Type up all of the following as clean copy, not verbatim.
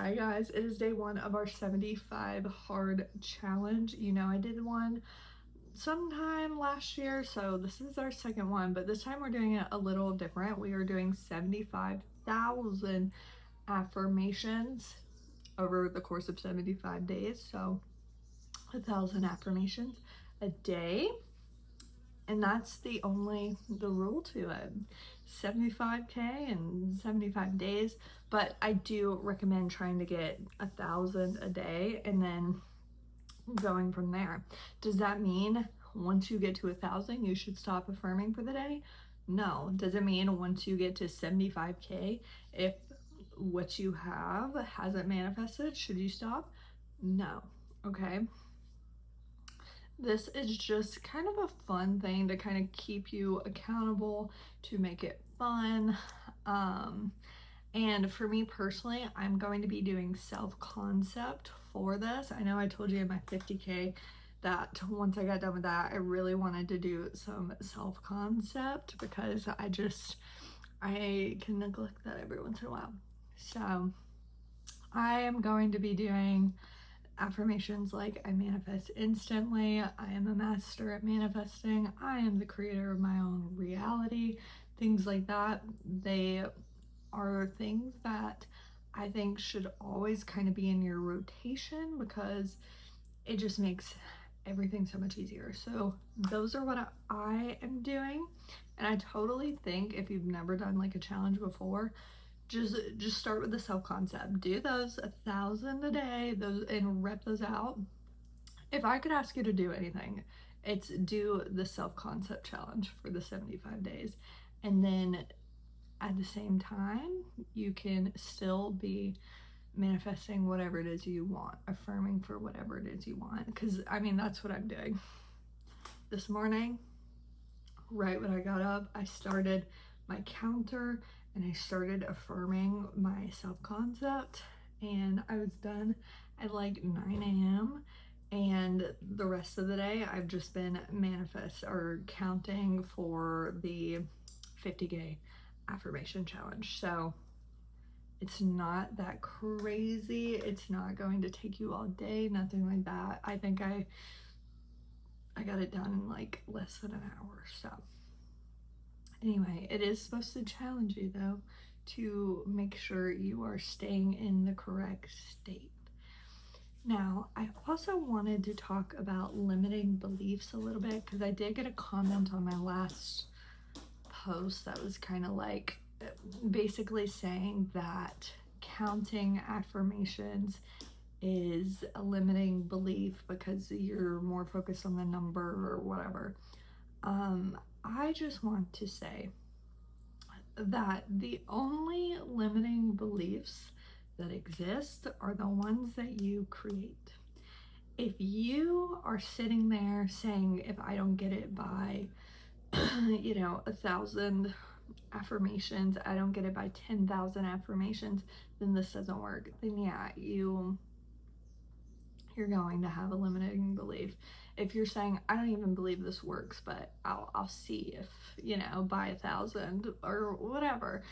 Hi guys, it is day one of our 75 hard challenge. You know, I did one sometime last year, so this is our second one, but this time we're doing it a little different. We are doing 75,000 affirmations over the course of 75 days, so 1,000 affirmations a day. And that's the rule to it. 75K and 75 days, but I do recommend trying to get 1,000 a day and then going from there. Does that mean once you get to 1,000 you should stop affirming for the day? No. Does it mean once you get to 75K, if what you have hasn't manifested, should you stop? No. Okay. This is just kind of a fun thing to kind of keep you accountable, to make it fun. And for me personally, I'm going to be doing self-concept for this. I know I told you in my 50K that once I got done with that, I really wanted to do some self-concept because I can neglect that every once in a while. So I am going to be doing affirmations like I manifest instantly, I am a master at manifesting, I am the creator of my own reality, things like that. They are things that I think should always kind of be in your rotation because it just makes everything so much easier. So those are what I am doing, and I totally think if you've never done like a challenge before, just start with the self-concept. Do those 1,000 a day, those, and rep those out. If I could ask you to do anything, it's do the self-concept challenge for the 75 days. And then at the same time, you can still be manifesting whatever it is you want, affirming for whatever it is you want. Because I mean, that's what I'm doing. This morning, right when I got up, I started my counter and I started affirming my self-concept, and I was done at like 9 a.m. and the rest of the day I've just been counting for the 50K affirmation challenge. So it's not that crazy. It's not going to take you all day, nothing like that. I think I got it done in like less than an hour. So anyway, it is supposed to challenge you though, to make sure you are staying in the correct state. Now, I also wanted to talk about limiting beliefs a little bit because I did get a comment on my last post that was kind of like basically saying that counting affirmations is a limiting belief because you're more focused on the number or whatever. I just want to say that the only limiting beliefs that exist are the ones that you create. If you are sitting there saying, if I don't get it by 1,000 affirmations, I don't get it by 10,000 affirmations, then this doesn't work. Then yeah, you're going to have a limiting belief. If you're saying, I don't even believe this works, but I'll see if, by 1,000 or whatever.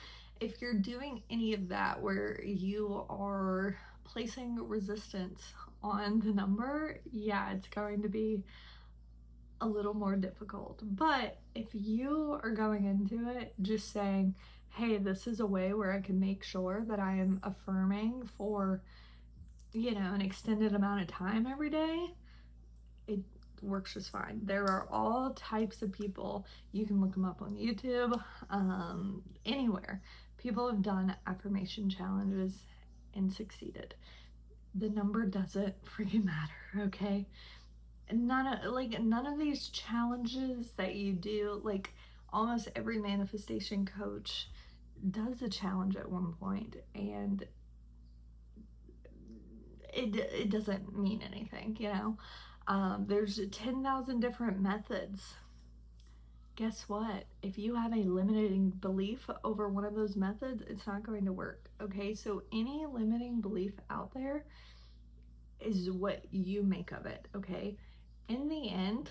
If you're doing any of that where you are placing resistance on the number, yeah, it's going to be a little more difficult. But if you are going into it just saying, hey, this is a way where I can make sure that I am affirming for an extended amount of time every day, it works just fine. There are all types of people. You can look them up on YouTube, anywhere. People have done affirmation challenges and succeeded. The number doesn't freaking matter, okay? None of these challenges that you do, like almost every manifestation coach does a challenge at one point, and it doesn't mean anything, there's 10,000 different methods. Guess what? If you have a limiting belief over one of those methods, it's not going to work. Okay, so any limiting belief out there is what you make of it. Okay, in the end,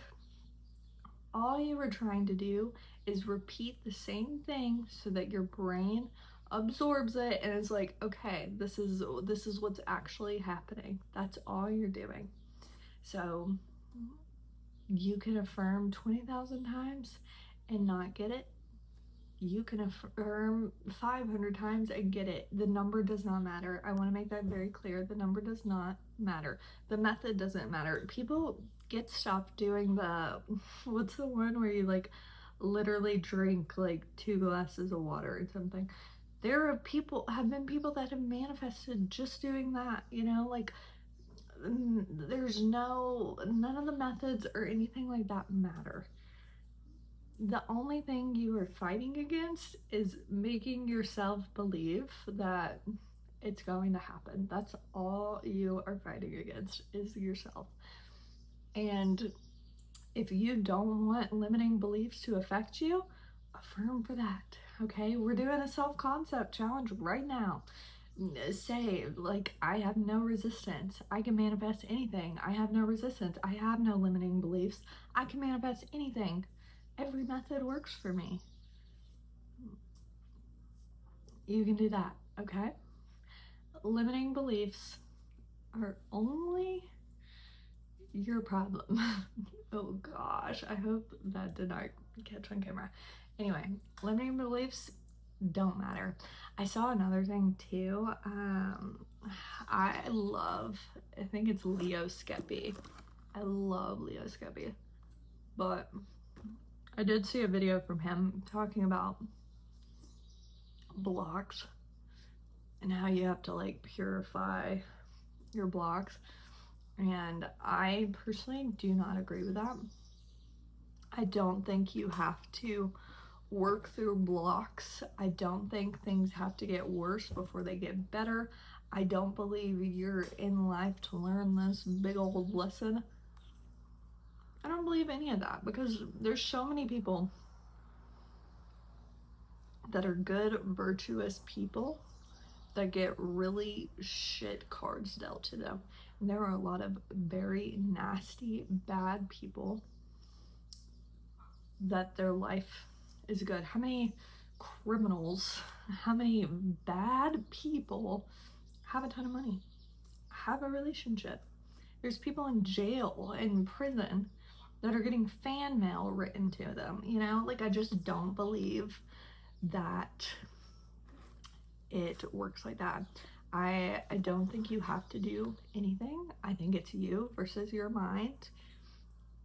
all you were trying to do is repeat the same thing so that your brain absorbs it, and is like, okay, this is what's actually happening. That's all you're doing. So you can affirm 20,000 times and not get it. You can affirm 500 times and get it. The number does not matter. I want to make that very clear. The number does not matter. The method doesn't matter. People get stuff doing the, what's the one where you like literally drink like 2 glasses of water or something. There are people, have been people that have manifested just doing that, you know, like there's none of the methods or anything like that matter. The only thing you are fighting against is making yourself believe that it's going to happen. That's all you are fighting against, is yourself. And if you don't want limiting beliefs to affect you, affirm for that. Okay, we're doing a self-concept challenge right now. Say, like, I have no resistance. I can manifest anything. I have no resistance. I have no limiting beliefs. I can manifest anything. Every method works for me. You can do that, okay? Limiting beliefs are only your problem. Oh gosh, I hope that did not catch on camera. Anyway, limiting beliefs don't matter. I saw another thing too. I think it's Leo Skeppy. I love Leo Skeppy. But I did see a video from him talking about blocks and how you have to like purify your blocks. And I personally do not agree with that. I don't think you have to work through blocks. I don't think things have to get worse before they get better. I don't believe you're in life to learn this big old lesson. I don't believe any of that, because there's so many people that are good, virtuous people that get really shit cards dealt to them. And there are a lot of very nasty, bad people that their life is good. How many criminals, how many bad people have a ton of money, have a relationship? There's people in jail, in prison, that are getting fan mail written to them, you know? Like, I just don't believe that it works like that. I don't think you have to do anything. I think it's you versus your mind,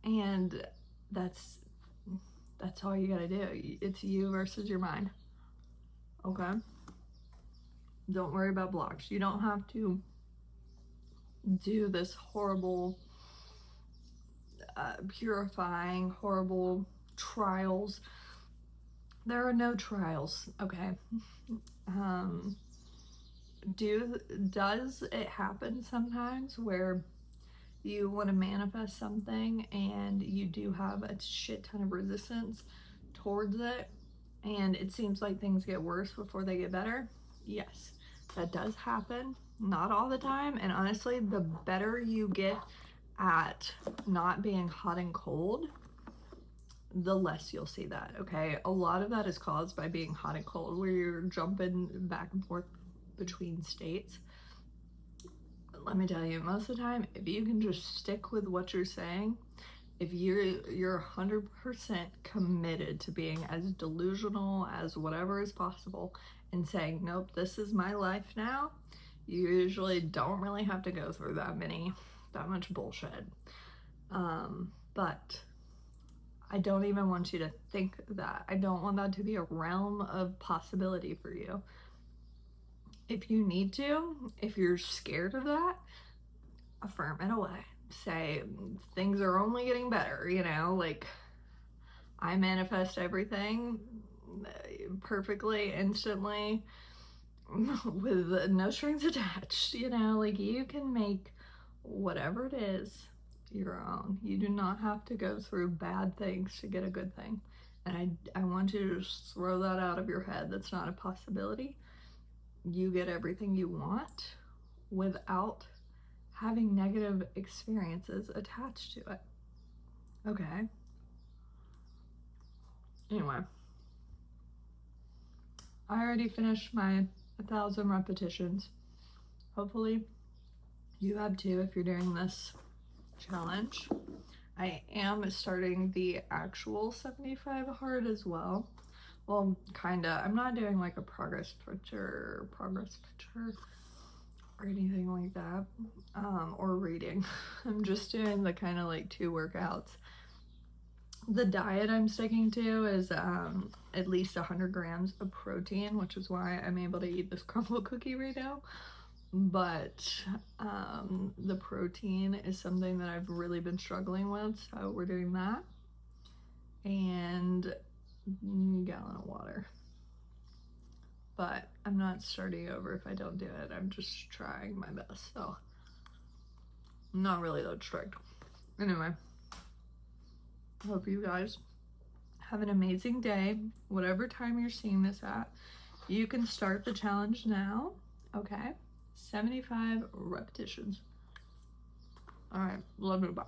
and that's all you gotta do. It's you versus your mind. Okay? Don't worry about blocks. You don't have to do this horrible purifying, horrible trials. There are no trials, okay? Does it happen sometimes where you want to manifest something and you do have a shit ton of resistance towards it, and it seems like things get worse before they get better? Yes, that does happen. Not all the time, and honestly, the better you get at not being hot and cold, the less you'll see that, okay? A lot of that is caused by being hot and cold, where you're jumping back and forth between states. Let me tell you, most of the time, if you can just stick with what you're saying, if you're 100% committed to being as delusional as whatever is possible and saying, nope, this is my life now, you usually don't really have to go through that much bullshit. But I don't even want you to think that. I don't want that to be a realm of possibility for you. If you need to, if you're scared of that, affirm it away. Say, things are only getting better, you know, like, I manifest everything perfectly, instantly, with no strings attached, you know, like, you can make whatever it is your own. You do not have to go through bad things to get a good thing. And I want you to just throw that out of your head. That's not a possibility. You get everything you want without having negative experiences attached to it. Okay? Anyway. I already finished my 1,000 repetitions. Hopefully you have too if you're doing this challenge. I am starting the actual 75 hard as well. Well, kinda. I'm not doing like a progress picture or anything like that, or reading. I'm just doing the kind of like 2 workouts. The diet I'm sticking to is at least 100 grams of protein, which is why I'm able to eat this crumble cookie right now. But the protein is something that I've really been struggling with, so we're doing that. And a gallon of water. But I'm not starting over if I don't do it. I'm just trying my best, so I'm not really that strict. Anyway, I hope you guys have an amazing day, whatever time you're seeing this at. You can start the challenge now, okay? 75 repetitions. All right, love you, bye.